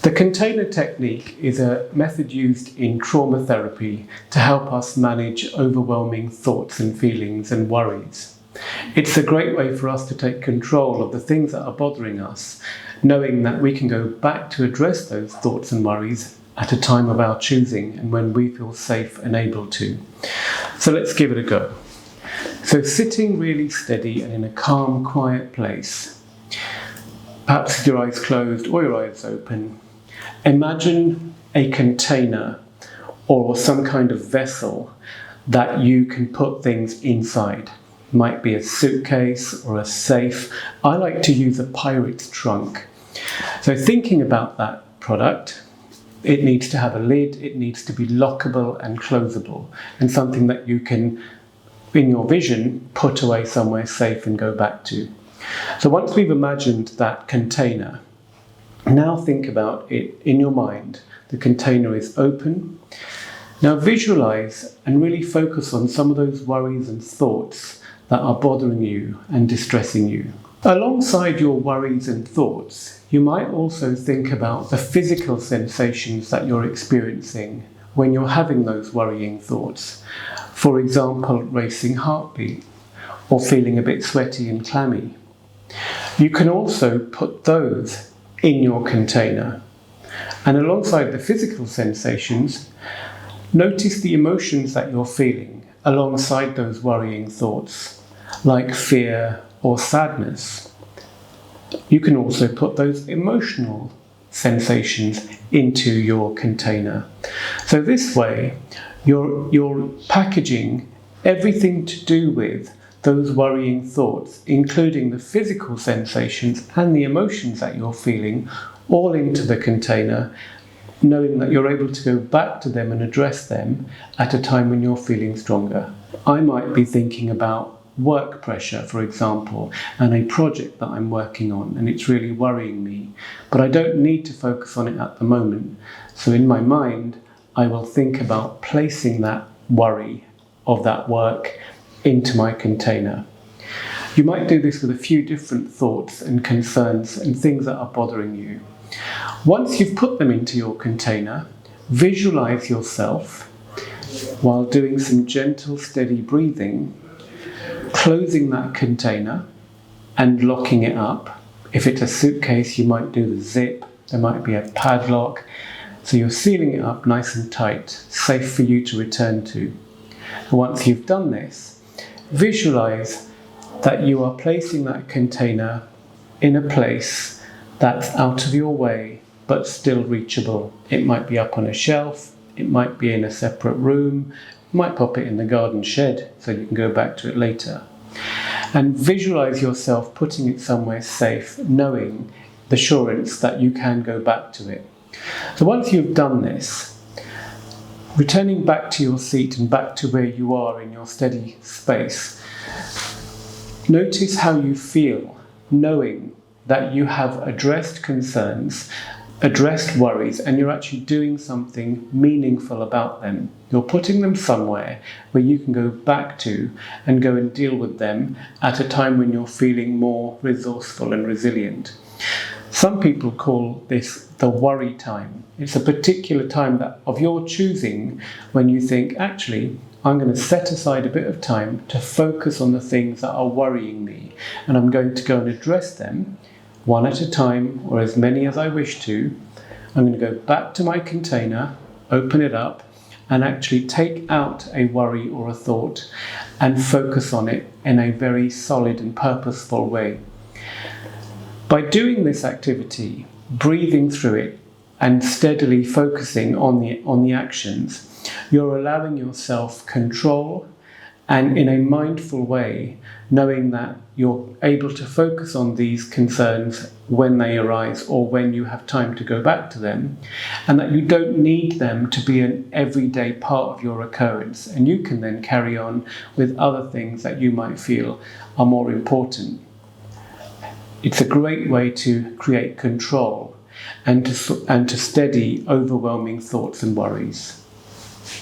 The container technique is a method used in trauma therapy to help us manage overwhelming thoughts and feelings and worries. It's a great way for us to take control of the things that are bothering us, knowing that we can go back to address those thoughts and worries at a time of our choosing and when we feel safe and able to. So let's give it a go. So sitting really steady and in a calm, quiet place, perhaps with your eyes closed or your eyes open, imagine a container or some kind of vessel that you can put things inside. It might be a suitcase or a safe. I like to use a pirate's trunk. So thinking about that product, it needs to have a lid, it needs to be lockable and closable, and something that you can, in your vision, put away somewhere safe and go back to. So once we've imagined that container, now think about it in your mind. The container is open. Now visualize and really focus on some of those worries and thoughts that are bothering you and distressing you. Alongside your worries and thoughts, you might also think about the physical sensations that you're experiencing when you're having those worrying thoughts. For example, racing heartbeat or feeling a bit sweaty and clammy. You can also put those in your container. And alongside the physical sensations, notice the emotions that you're feeling alongside those worrying thoughts, like fear or sadness. You can also put those emotional sensations into your container. So this way, you're packaging everything to do with those worrying thoughts, including the physical sensations and the emotions that you're feeling, all into the container, knowing that you're able to go back to them and address them at a time when you're feeling stronger. I might be thinking about work pressure, for example, and a project that I'm working on, and it's really worrying me, but I don't need to focus on it at the moment. So in my mind, I will think about placing that worry of that work into my container. You might do this with a few different thoughts and concerns and things that are bothering you. Once you've put them into your container, visualize yourself while doing some gentle, steady breathing, closing that container and locking it up. If it's a suitcase, you might do the zip. There might be a padlock. So you're sealing it up nice and tight, safe for you to return to. And once you've done this, visualize that you are placing that container in a place that's out of your way, but still reachable. It might be up on a shelf, it might be in a separate room, you might pop it in the garden shed so you can go back to it later. And visualize yourself putting it somewhere safe, knowing the assurance that you can go back to it. So once you've done this, returning back to your seat and back to where you are in your steady space, notice how you feel, knowing that you have addressed concerns, addressed worries, and you're actually doing something meaningful about them. You're putting them somewhere where you can go back to and go and deal with them at a time when you're feeling more resourceful and resilient. Some people call this the worry time. It's a particular time that of your choosing when you think, actually, I'm going to set aside a bit of time to focus on the things that are worrying me, and I'm going to go and address them one at a time, or as many as I wish to. I'm going to go back to my container, open it up, and actually take out a worry or a thought and focus on it in a very solid and purposeful way. By doing this activity, breathing through it and steadily focusing on the actions, you're allowing yourself control, and in a mindful way, knowing that you're able to focus on these concerns when they arise or when you have time to go back to them, and that you don't need them to be an everyday part of your occurrence, and you can then carry on with other things that you might feel are more important. It's a great way to create control and to steady overwhelming thoughts and worries.